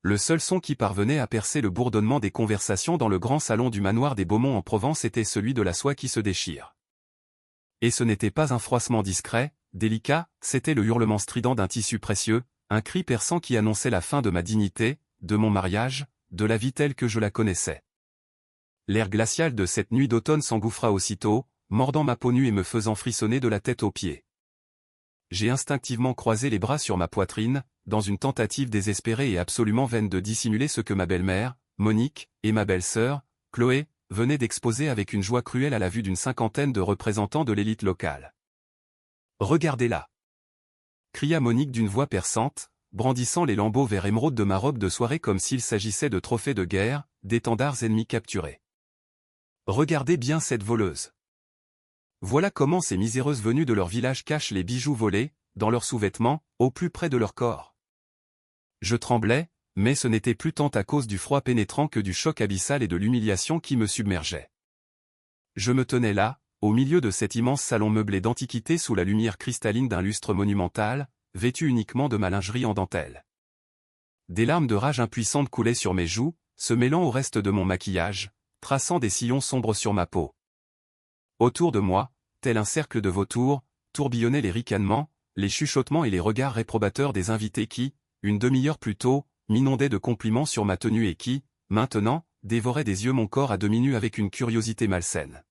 Le seul son qui parvenait à percer le bourdonnement des conversations dans le grand salon du manoir des Beaumont en Provence était celui de la soie qui se déchire. Et ce n'était pas un froissement discret, délicat, c'était le hurlement strident d'un tissu précieux, un cri perçant qui annonçait la fin de ma dignité, de mon mariage, de la vie telle que je la connaissais. L'air glacial de cette nuit d'automne s'engouffra aussitôt, mordant ma peau nue et me faisant frissonner de la tête aux pieds. J'ai instinctivement croisé les bras sur ma poitrine, dans une tentative désespérée et absolument vaine de dissimuler ce que ma belle-mère, Monique, et ma belle-sœur, Chloé, venaient d'exposer avec une joie cruelle à la vue d'une cinquantaine de représentants de l'élite locale. « Regardez-la !» cria Monique d'une voix perçante, brandissant les lambeaux vert émeraude de ma robe de soirée comme s'il s'agissait de trophées de guerre, d'étendards ennemis capturés. « Regardez bien cette voleuse. Voilà comment ces miséreuses venues de leur village cachent les bijoux volés, dans leurs sous-vêtements, au plus près de leur corps. » Je tremblais, mais ce n'était plus tant à cause du froid pénétrant que du choc abyssal et de l'humiliation qui me submergeait. Je me tenais là, au milieu de cet immense salon meublé d'antiquité sous la lumière cristalline d'un lustre monumental, vêtu uniquement de ma lingerie en dentelle. Des larmes de rage impuissante coulaient sur mes joues, se mêlant au reste de mon maquillage, traçant des sillons sombres sur ma peau. Autour de moi, tel un cercle de vautours, tourbillonnaient les ricanements, les chuchotements et les regards réprobateurs des invités qui, une demi-heure plus tôt, m'inondaient de compliments sur ma tenue et qui, maintenant, dévoraient des yeux mon corps à demi nu avec une curiosité malsaine.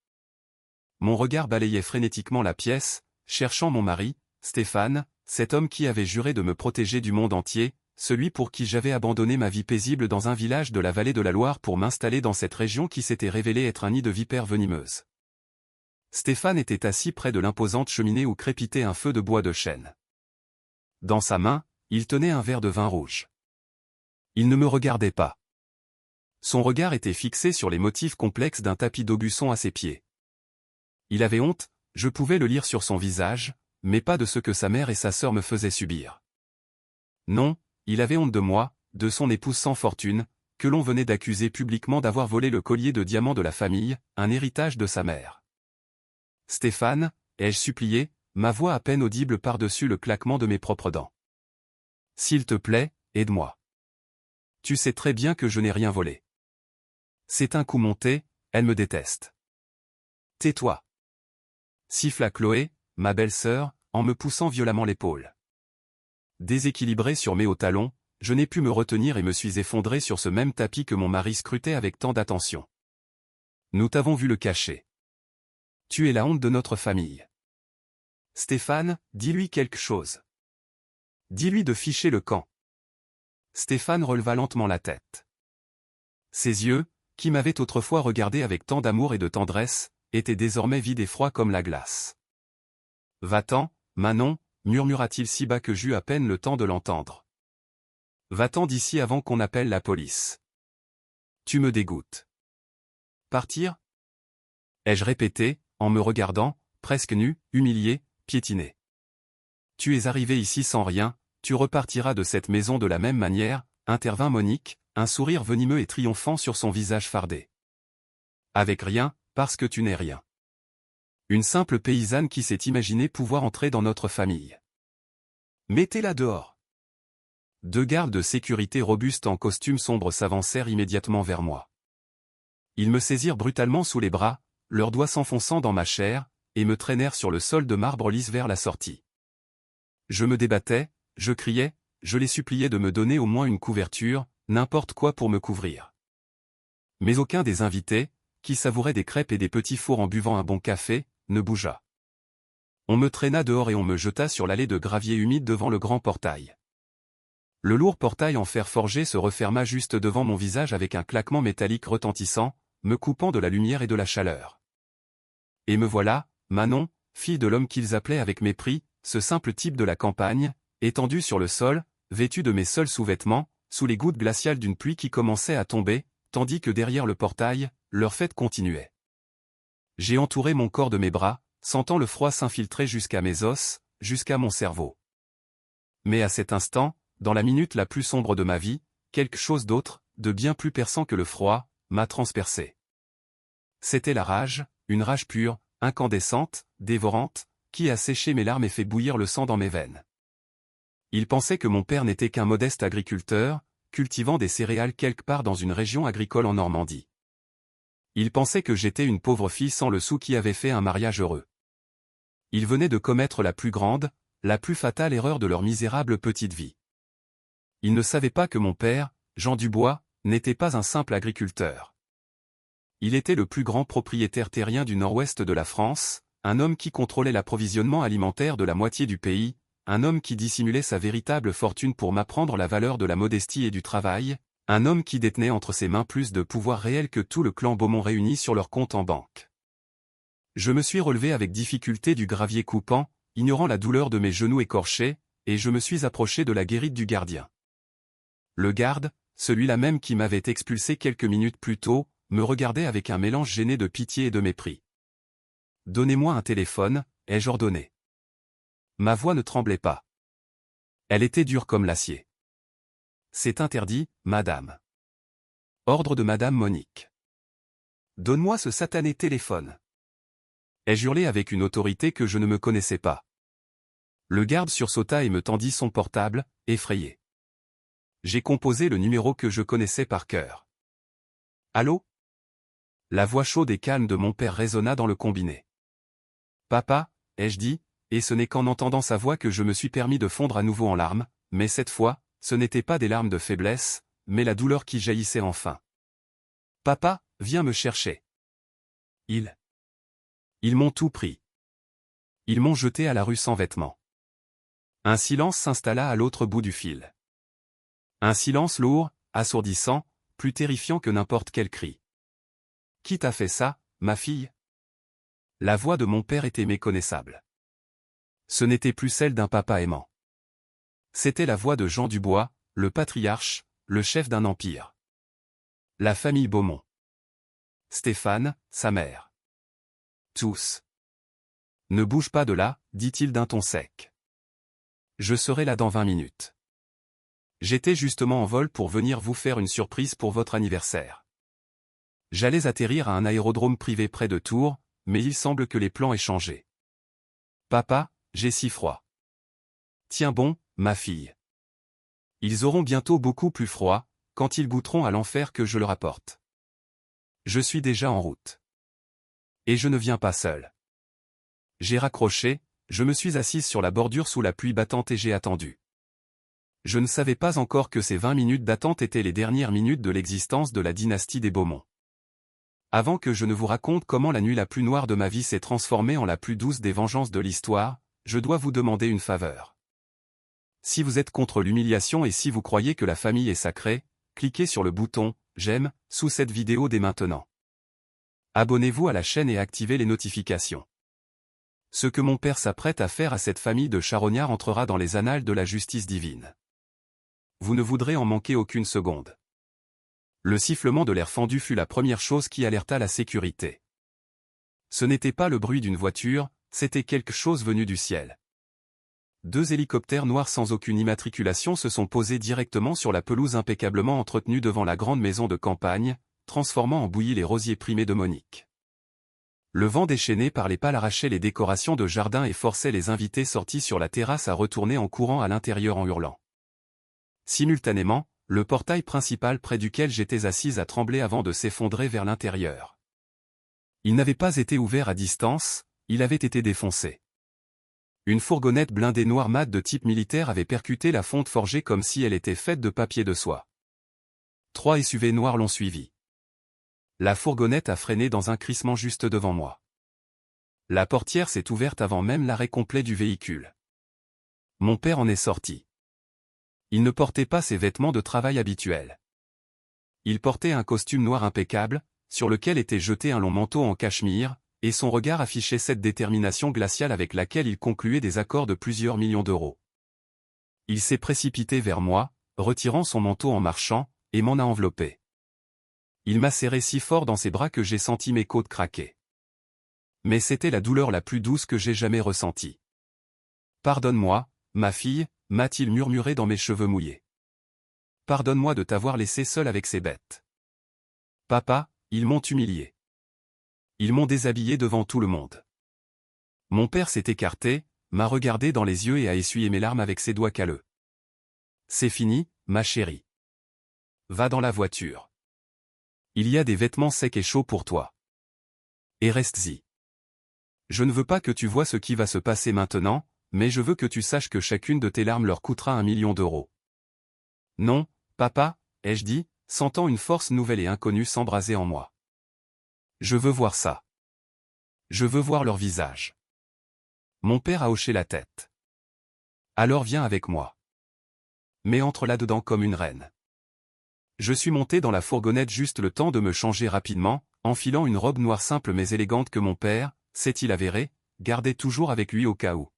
Mon regard balayait frénétiquement la pièce, cherchant mon mari, Stéphane, cet homme qui avait juré de me protéger du monde entier, celui pour qui j'avais abandonné ma vie paisible dans un village de la vallée de la Loire pour m'installer dans cette région qui s'était révélée être un nid de vipères venimeuses. Stéphane était assis près de l'imposante cheminée où crépitait un feu de bois de chêne. Dans sa main, il tenait un verre de vin rouge. Il ne me regardait pas. Son regard était fixé sur les motifs complexes d'un tapis d'aubusson à ses pieds. Il avait honte, je pouvais le lire sur son visage, mais pas de ce que sa mère et sa sœur me faisaient subir. Non, il avait honte de moi, de son épouse sans fortune, que l'on venait d'accuser publiquement d'avoir volé le collier de diamants de la famille, un héritage de sa mère. « Stéphane » ai-je supplié, ma voix à peine audible par-dessus le claquement de mes propres dents. « S'il te plaît, aide-moi. Tu sais très bien que je n'ai rien volé. » C'est un coup monté, elle me déteste. « Tais-toi. » Siffla Chloé, ma belle-sœur, en me poussant violemment l'épaule. Déséquilibré sur mes hauts talons, je n'ai pu me retenir et me suis effondré sur ce même tapis que mon mari scrutait avec tant d'attention. Nous t'avons vu le cacher. Tu es la honte de notre famille. Stéphane, dis-lui quelque chose. Dis-lui de ficher le camp. Stéphane releva lentement la tête. Ses yeux, qui m'avaient autrefois regardé avec tant d'amour et de tendresse, étaient désormais vides et froids comme la glace. « Va-t'en, Manon » murmura-t-il si bas que j'eus à peine le temps de l'entendre. « Va-t'en d'ici avant qu'on appelle la police. Tu me dégoûtes. »« Partir » ai-je répété, en me regardant, presque nu, humilié, piétiné. « Tu es arrivé ici sans rien, tu repartiras de cette maison de la même manière, » intervint Monique, un sourire venimeux et triomphant sur son visage fardé. « Avec rien, parce que tu n'es rien. Une simple paysanne qui s'est imaginé pouvoir entrer dans notre famille. Mettez-la dehors. » Deux gardes de sécurité robustes en costume sombre s'avancèrent immédiatement vers moi. Ils me saisirent brutalement sous les bras, leurs doigts s'enfonçant dans ma chair, et me traînèrent sur le sol de marbre lisse vers la sortie. Je me débattais, je criais, je les suppliais de me donner au moins une couverture, n'importe quoi pour me couvrir. Mais aucun des invités, qui savouraient des crêpes et des petits fours en buvant un bon café, ne bougea. On me traîna dehors et on me jeta sur l'allée de gravier humide devant le grand portail. Le lourd portail en fer forgé se referma juste devant mon visage avec un claquement métallique retentissant, me coupant de la lumière et de la chaleur. Et me voilà, Manon, fille de l'homme qu'ils appelaient avec mépris, ce simple type de la campagne, étendu sur le sol, vêtu de mes seuls sous-vêtements, sous les gouttes glaciales d'une pluie qui commençait à tomber, tandis que derrière le portail, leur fête continuait. J'ai entouré mon corps de mes bras, sentant le froid s'infiltrer jusqu'à mes os, jusqu'à mon cerveau. Mais à cet instant, dans la minute la plus sombre de ma vie, quelque chose d'autre, de bien plus perçant que le froid, m'a transpercé. C'était la rage, une rage pure, incandescente, dévorante, qui a séché mes larmes et fait bouillir le sang dans mes veines. Il pensait que mon père n'était qu'un modeste agriculteur, cultivant des céréales quelque part dans une région agricole en Normandie. Ils pensaient que j'étais une pauvre fille sans le sou qui avait fait un mariage heureux. Ils venaient de commettre la plus grande, la plus fatale erreur de leur misérable petite vie. Ils ne savaient pas que mon père, Jean Dubois, n'était pas un simple agriculteur. Il était le plus grand propriétaire terrien du nord-ouest de la France, un homme qui contrôlait l'approvisionnement alimentaire de la moitié du pays, un homme qui dissimulait sa véritable fortune pour m'apprendre la valeur de la modestie et du travail, un homme qui détenait entre ses mains plus de pouvoir réel que tout le clan Beaumont réuni sur leur compte en banque. Je me suis relevé avec difficulté du gravier coupant, ignorant la douleur de mes genoux écorchés, et je me suis approché de la guérite du gardien. Le garde, celui-là même qui m'avait expulsé quelques minutes plus tôt, me regardait avec un mélange gêné de pitié et de mépris. « Donnez-moi un téléphone », ai-je ordonné. Ma voix ne tremblait pas. Elle était dure comme l'acier. « C'est interdit, madame. » Ordre de madame Monique. « Donne-moi ce satané téléphone. » Ai-je hurlé avec une autorité que je ne me connaissais pas. Le garde sursauta et me tendit son portable, effrayé. J'ai composé le numéro que je connaissais par cœur. « Allô ?» La voix chaude et calme de mon père résonna dans le combiné. « Papa » ai-je dit, et ce n'est qu'en entendant sa voix que je me suis permis de fondre à nouveau en larmes, mais cette fois, ce n'étaient pas des larmes de faiblesse, mais la douleur qui jaillissait enfin. « Papa, viens me chercher. » Ils m'ont tout pris. Ils m'ont jeté à la rue sans vêtements. Un silence s'installa à l'autre bout du fil. Un silence lourd, assourdissant, plus terrifiant que n'importe quel cri. « Qui t'a fait ça, ma fille ?» La voix de mon père était méconnaissable. Ce n'était plus celle d'un papa aimant. C'était la voix de Jean Dubois, le patriarche, le chef d'un empire. La famille Beaumont. Stéphane, sa mère. Tous. « Ne bouge pas de là, dit-il d'un ton sec. Je serai là dans 20 minutes. J'étais justement en vol pour venir vous faire une surprise pour votre anniversaire. J'allais atterrir à un aérodrome privé près de Tours, mais il semble que les plans aient changé. Papa, j'ai si froid. Tiens bon, ma fille. Ils auront bientôt beaucoup plus froid, quand ils goûteront à l'enfer que je leur apporte. Je suis déjà en route. Et je ne viens pas seul. J'ai raccroché, je me suis assise sur la bordure sous la pluie battante et j'ai attendu. Je ne savais pas encore que ces 20 minutes d'attente étaient les dernières minutes de l'existence de la dynastie des Beaumont. Avant que je ne vous raconte comment la nuit la plus noire de ma vie s'est transformée en la plus douce des vengeances de l'histoire, je dois vous demander une faveur. Si vous êtes contre l'humiliation et si vous croyez que la famille est sacrée, cliquez sur le bouton « J'aime » sous cette vidéo dès maintenant. Abonnez-vous à la chaîne et activez les notifications. Ce que mon père s'apprête à faire à cette famille de charognards entrera dans les annales de la justice divine. Vous ne voudrez en manquer aucune seconde. Le sifflement de l'air fendu fut la première chose qui alerta la sécurité. Ce n'était pas le bruit d'une voiture, c'était quelque chose venu du ciel. 2 hélicoptères noirs sans aucune immatriculation se sont posés directement sur la pelouse impeccablement entretenue devant la grande maison de campagne, transformant en bouillie les rosiers primés de Monique. Le vent déchaîné par les pales arrachait les décorations de jardin et forçait les invités sortis sur la terrasse à retourner en courant à l'intérieur en hurlant. Simultanément, le portail principal près duquel j'étais assise a tremblé avant de s'effondrer vers l'intérieur. Il n'avait pas été ouvert à distance, il avait été défoncé. Une fourgonnette blindée noir mat de type militaire avait percuté la fonte forgée comme si elle était faite de papier de soie. 3 SUV noirs l'ont suivi. La fourgonnette a freiné dans un crissement juste devant moi. La portière s'est ouverte avant même l'arrêt complet du véhicule. Mon père en est sorti. Il ne portait pas ses vêtements de travail habituels. Il portait un costume noir impeccable, sur lequel était jeté un long manteau en cachemire, et son regard affichait cette détermination glaciale avec laquelle il concluait des accords de plusieurs millions d'euros. Il s'est précipité vers moi, retirant son manteau en marchant, et m'en a enveloppé. Il m'a serré si fort dans ses bras que j'ai senti mes côtes craquer. Mais c'était la douleur la plus douce que j'ai jamais ressentie. « Pardonne-moi, ma fille », m'a-t-il murmuré dans mes cheveux mouillés. « Pardonne-moi de t'avoir laissé seule avec ces bêtes. Papa, ils m'ont humilié. Ils m'ont déshabillé devant tout le monde. » Mon père s'est écarté, m'a regardé dans les yeux et a essuyé mes larmes avec ses doigts calleux. « C'est fini, ma chérie. va dans la voiture. Il y a des vêtements secs et chauds pour toi. Et reste-y. Je ne veux pas que tu vois ce qui va se passer maintenant, mais je veux que tu saches que chacune de tes larmes leur coûtera 1 million d'euros. Non, papa, ai-je dit, sentant une force nouvelle et inconnue s'embraser en moi. Je veux voir ça. Je veux voir leur visage. Mon père a hoché la tête. Alors viens avec moi. Mais entre là-dedans comme une reine. Je suis monté dans la fourgonnette juste le temps de me changer rapidement, enfilant une robe noire simple mais élégante que mon père, s'est-il avéré, gardait toujours avec lui au cas où.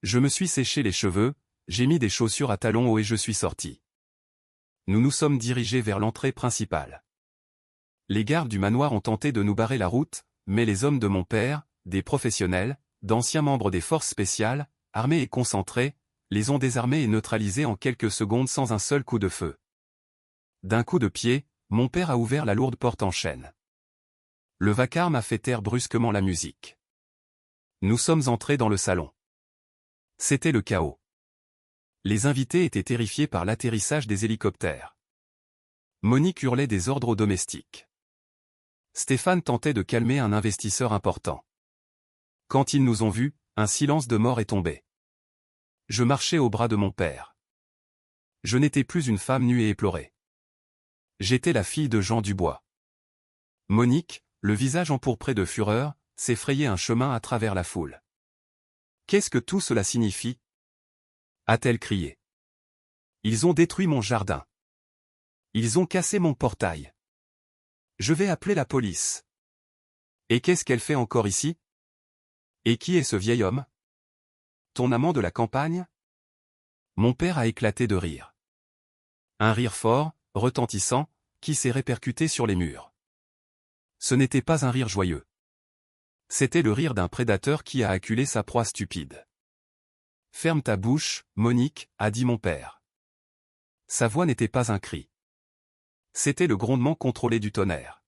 Je me suis séché les cheveux, j'ai mis des chaussures à talons hauts et je suis sorti. Nous nous sommes dirigés vers l'entrée principale. Les gardes du manoir ont tenté de nous barrer la route, mais les hommes de mon père, des professionnels, d'anciens membres des forces spéciales, armés et concentrés, les ont désarmés et neutralisés en quelques secondes sans un seul coup de feu. D'un coup de pied, mon père a ouvert la lourde porte en chêne. Le vacarme a fait taire brusquement la musique. Nous sommes entrés dans le salon. C'était le chaos. Les invités étaient terrifiés par l'atterrissage des hélicoptères. Monique hurlait des ordres aux domestiques. Stéphane tentait de calmer un investisseur important. Quand ils nous ont vus, un silence de mort est tombé. Je marchais au bras de mon père. Je n'étais plus une femme nue et éplorée. J'étais la fille de Jean Dubois. Monique, le visage empourpré de fureur, s'est frayé un chemin à travers la foule. « Qu'est-ce que tout cela signifie » a-t-elle crié. « Ils ont détruit mon jardin. Ils ont cassé mon portail. Je vais appeler la police. Et qu'est-ce qu'elle fait encore ici? Et qui est ce vieil homme? Ton amant de la campagne? » Mon père a éclaté de rire. Un rire fort, retentissant, qui s'est répercuté sur les murs. Ce n'était pas un rire joyeux. C'était le rire d'un prédateur qui a acculé sa proie stupide. « Ferme ta bouche, Monique, a dit mon père. Sa voix n'était pas un cri. C'était le grondement contrôlé du tonnerre.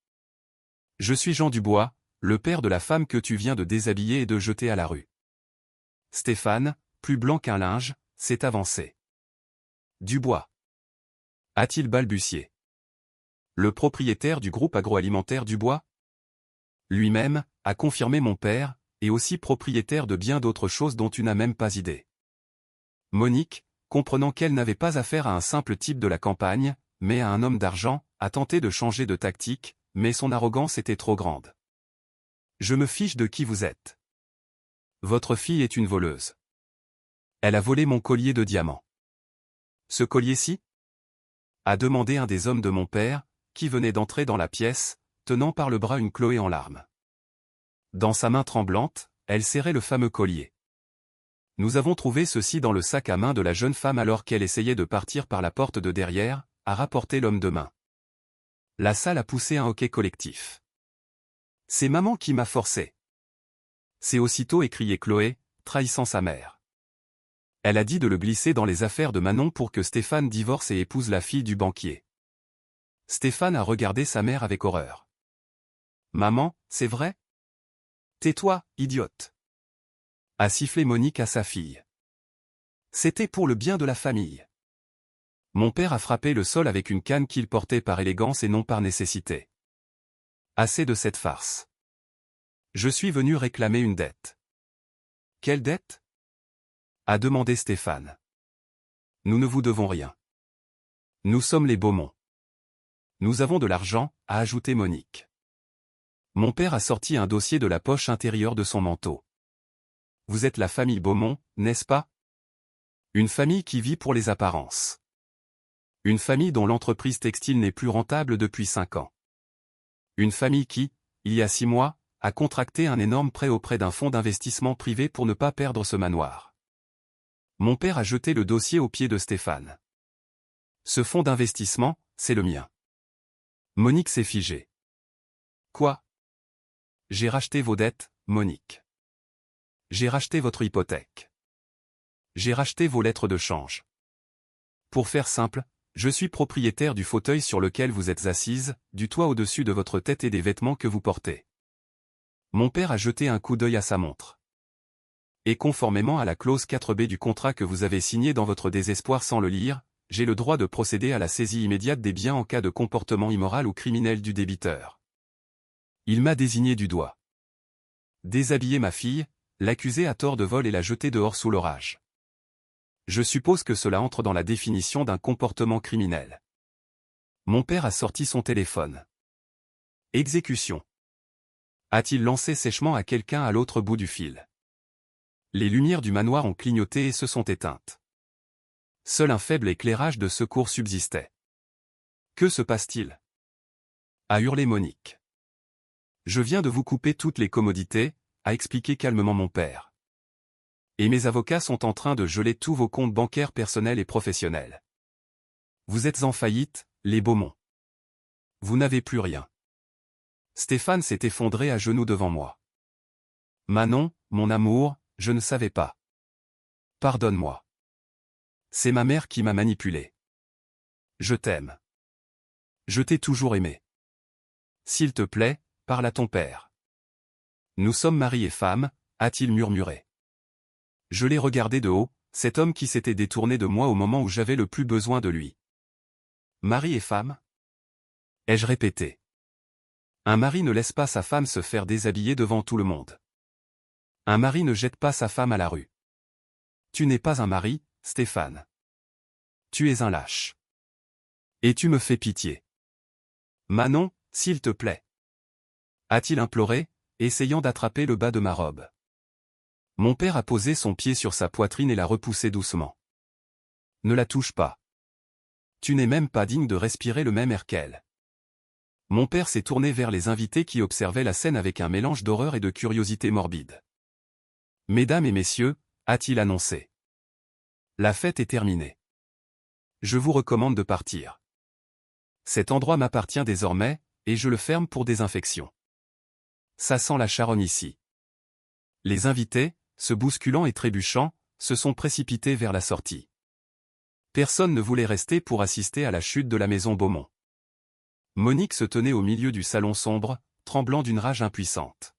Je suis Jean Dubois, le père de la femme que tu viens de déshabiller et de jeter à la rue. Stéphane, plus blanc qu'un linge, s'est avancé. Dubois. A-t-il balbutié. Le propriétaire du groupe agroalimentaire Dubois? Lui-même, a confirmé mon père, et aussi propriétaire de bien d'autres choses dont tu n'as même pas idée. Monique, comprenant qu'elle n'avait pas affaire à un simple type de la campagne, mais à un homme d'argent, a tenté de changer de tactique, mais son arrogance était trop grande. Je me fiche de qui vous êtes. Votre fille est une voleuse. Elle a volé mon collier de diamants. Ce collier-ci? A demandé un des hommes de mon père, qui venait d'entrer dans la pièce, tenant par le bras une Chloé en larmes. Dans sa main tremblante, elle serrait le fameux collier. Nous avons trouvé ceci dans le sac à main de la jeune femme alors qu'elle essayait de partir par la porte de derrière, a rapporté l'homme de main. La salle a poussé un hoquet collectif. C'est maman qui m'a forcé. C'est aussitôt écrié Chloé, trahissant sa mère. Elle a dit de le glisser dans les affaires de Manon pour que Stéphane divorce et épouse la fille du banquier. Stéphane a regardé sa mère avec horreur. Maman, c'est vrai? Tais-toi, idiote. A sifflé Monique à sa fille. C'était pour le bien de la famille. Mon père a frappé le sol avec une canne qu'il portait par élégance et non par nécessité. Assez de cette farce. Je suis venu réclamer une dette. Quelle dette? A demandé Stéphane. Nous ne vous devons rien. Nous sommes les Beaumont. Nous avons de l'argent, a ajouté Monique. Mon père a sorti un dossier de la poche intérieure de son manteau. Vous êtes la famille Beaumont, n'est-ce pas? Une famille qui vit pour les apparences. Une famille dont l'entreprise textile n'est plus rentable depuis 5 ans. Une famille qui, il y a 6 mois, a contracté un énorme prêt auprès d'un fonds d'investissement privé pour ne pas perdre ce manoir. Mon père a jeté le dossier aux pieds de Stéphane. Ce fonds d'investissement, c'est le mien. Monique s'est figée. Quoi? J'ai racheté vos dettes, Monique. J'ai racheté votre hypothèque. J'ai racheté vos lettres de change. Pour faire simple, je suis propriétaire du fauteuil sur lequel vous êtes assise, du toit au-dessus de votre tête et des vêtements que vous portez. Mon père a jeté un coup d'œil à sa montre. Et conformément à la clause 4B du contrat que vous avez signé dans votre désespoir sans le lire, j'ai le droit de procéder à la saisie immédiate des biens en cas de comportement immoral ou criminel du débiteur. Il m'a désigné du doigt. Déshabiller ma fille, l'accuser à tort de vol et la jeter dehors sous l'orage. Je suppose que cela entre dans la définition d'un comportement criminel. Mon père a sorti son téléphone. Exécution. A-t-il lancé sèchement à quelqu'un à l'autre bout du fil? Les lumières du manoir ont clignoté et se sont éteintes. Seul un faible éclairage de secours subsistait. Que se passe-t-il? A hurlé Monique. Je viens de vous couper toutes les commodités, a expliqué calmement mon père. Et mes avocats sont en train de geler tous vos comptes bancaires personnels et professionnels. Vous êtes en faillite, les Beaumont. Vous n'avez plus rien. Stéphane s'est effondré à genoux devant moi. Manon, mon amour, je ne savais pas. Pardonne-moi. C'est ma mère qui m'a manipulé. Je t'aime. Je t'ai toujours aimé. S'il te plaît, parle à ton père. Nous sommes mari et femme, a-t-il murmuré. Je l'ai regardé de haut, cet homme qui s'était détourné de moi au moment où j'avais le plus besoin de lui. Mari et femme? Ai-je répété. Un mari ne laisse pas sa femme se faire déshabiller devant tout le monde. Un mari ne jette pas sa femme à la rue. Tu n'es pas un mari, Stéphane. Tu es un lâche. Et tu me fais pitié. Manon, s'il te plaît. A-t-il imploré, essayant d'attraper le bas de ma robe. Mon père a posé son pied sur sa poitrine et l'a repoussé doucement. Ne la touche pas. Tu n'es même pas digne de respirer le même air qu'elle. Mon père s'est tourné vers les invités qui observaient la scène avec un mélange d'horreur et de curiosité morbide. Mesdames et messieurs, a-t-il annoncé. La fête est terminée. Je vous recommande de partir. Cet endroit m'appartient désormais, et je le ferme pour désinfection. Ça sent la charogne ici. Les invités, se bousculant et trébuchant, se sont précipités vers la sortie. Personne ne voulait rester pour assister à la chute de la maison Beaumont. Monique se tenait au milieu du salon sombre, tremblant d'une rage impuissante.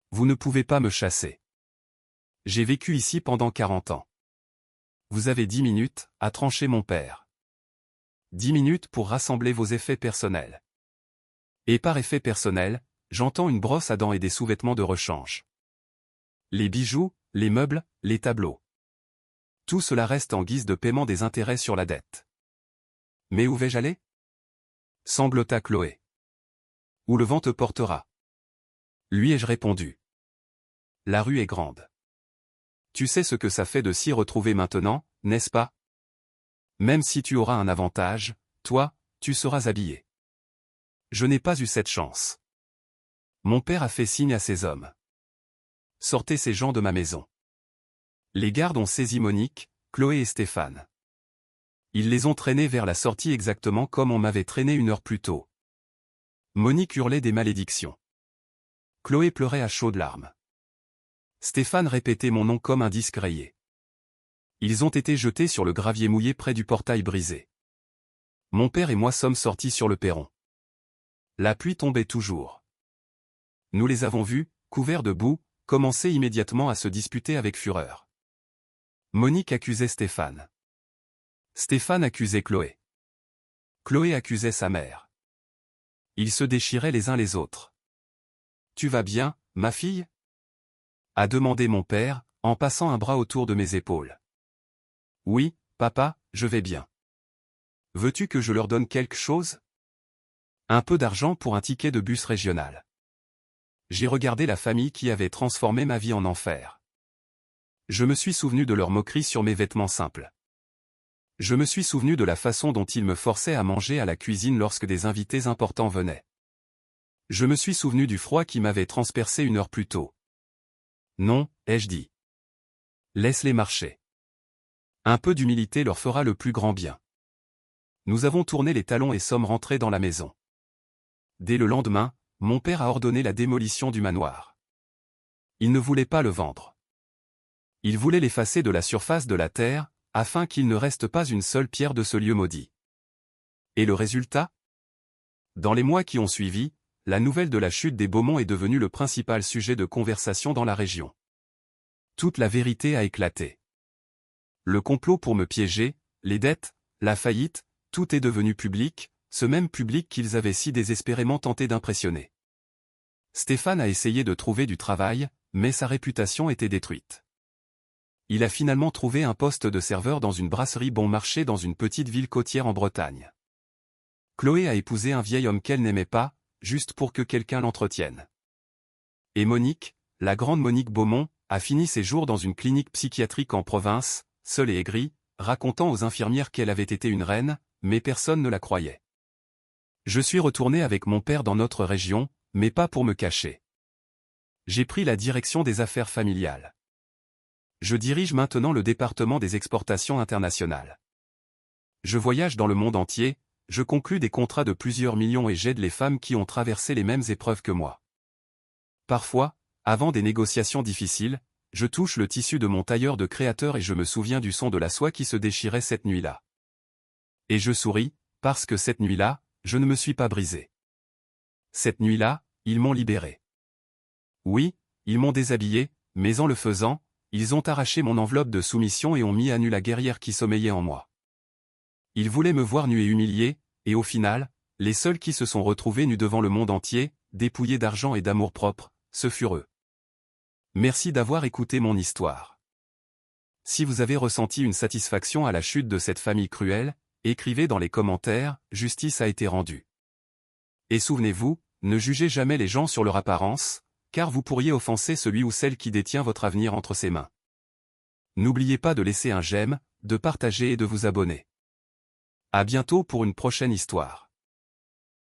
Vous ne pouvez pas me chasser. J'ai vécu ici pendant 40 ans. Vous avez 10 minutes, a tranché mon père. 10 minutes pour rassembler vos effets personnels. Et par effet personnel, j'entends une brosse à dents et des sous-vêtements de rechange. Les bijoux, les meubles, les tableaux. Tout cela reste en guise de paiement des intérêts sur la dette. Mais où vais-je aller? Sanglota Chloé. Où le vent te portera. Lui ai-je répondu. La rue est grande. Tu sais ce que ça fait de s'y retrouver maintenant, n'est-ce pas? Même si tu auras un avantage, toi, tu seras habillé. Je n'ai pas eu cette chance. Mon père a fait signe à ses hommes. Sortez ces gens de ma maison. Les gardes ont saisi Monique, Chloé et Stéphane. Ils les ont traînés vers la sortie exactement comme on m'avait traîné 1 heure plus tôt. Monique hurlait des malédictions. Chloé pleurait à chaudes larmes. Stéphane répétait mon nom comme un disque rayé. Ils ont été jetés sur le gravier mouillé près du portail brisé. Mon père et moi sommes sortis sur le perron. La pluie tombait toujours. Nous les avons vus, couverts de boue, commencer immédiatement à se disputer avec fureur. Monique accusait Stéphane. Stéphane accusait Chloé. Chloé accusait sa mère. Ils se déchiraient les uns les autres. « Tu vas bien, ma fille ?» a demandé mon père, en passant un bras autour de mes épaules. « Oui, papa, je vais bien. Veux-tu que je leur donne quelque chose ? Un peu d'argent pour un ticket de bus régional. » J'ai regardé la famille qui avait transformé ma vie en enfer. Je me suis souvenu de leurs moqueries sur mes vêtements simples. Je me suis souvenu de la façon dont ils me forçaient à manger à la cuisine lorsque des invités importants venaient. Je me suis souvenu du froid qui m'avait transpercé 1 heure plus tôt. Non, ai-je dit. Laisse-les marcher. Un peu d'humilité leur fera le plus grand bien. Nous avons tourné les talons et sommes rentrés dans la maison. Dès le lendemain, mon père a ordonné la démolition du manoir. Il ne voulait pas le vendre. Il voulait l'effacer de la surface de la terre, afin qu'il ne reste pas une seule pierre de ce lieu maudit. Et le résultat? Dans les mois qui ont suivi, la nouvelle de la chute des Beaumont est devenue le principal sujet de conversation dans la région. Toute la vérité a éclaté. Le complot pour me piéger, les dettes, la faillite, tout est devenu public, ce même public qu'ils avaient si désespérément tenté d'impressionner. Stéphane a essayé de trouver du travail, mais sa réputation était détruite. Il a finalement trouvé un poste de serveur dans une brasserie bon marché dans une petite ville côtière en Bretagne. Chloé a épousé un vieil homme qu'elle n'aimait pas, juste pour que quelqu'un l'entretienne. Et Monique, la grande Monique Beaumont, a fini ses jours dans une clinique psychiatrique en province, seule et aigrie, racontant aux infirmières qu'elle avait été une reine, mais personne ne la croyait. Je suis retourné avec mon père dans notre région, mais pas pour me cacher. J'ai pris la direction des affaires familiales. Je dirige maintenant le département des exportations internationales. Je voyage dans le monde entier, je conclus des contrats de plusieurs millions et j'aide les femmes qui ont traversé les mêmes épreuves que moi. Parfois, avant des négociations difficiles, je touche le tissu de mon tailleur de créateur et je me souviens du son de la soie qui se déchirait cette nuit-là. Et je souris, parce que cette nuit-là, je ne me suis pas brisé. Cette nuit-là, ils m'ont libéré. Oui, ils m'ont déshabillé, mais en le faisant, ils ont arraché mon enveloppe de soumission et ont mis à nu la guerrière qui sommeillait en moi. Ils voulaient me voir nu et humilié, et au final, les seuls qui se sont retrouvés nus devant le monde entier, dépouillés d'argent et d'amour-propre, ce furent eux. Merci d'avoir écouté mon histoire. Si vous avez ressenti une satisfaction à la chute de cette famille cruelle, écrivez dans les commentaires, justice a été rendue. Et souvenez-vous, ne jugez jamais les gens sur leur apparence, car vous pourriez offenser celui ou celle qui détient votre avenir entre ses mains. N'oubliez pas de laisser un j'aime, de partager et de vous abonner. À bientôt pour une prochaine histoire.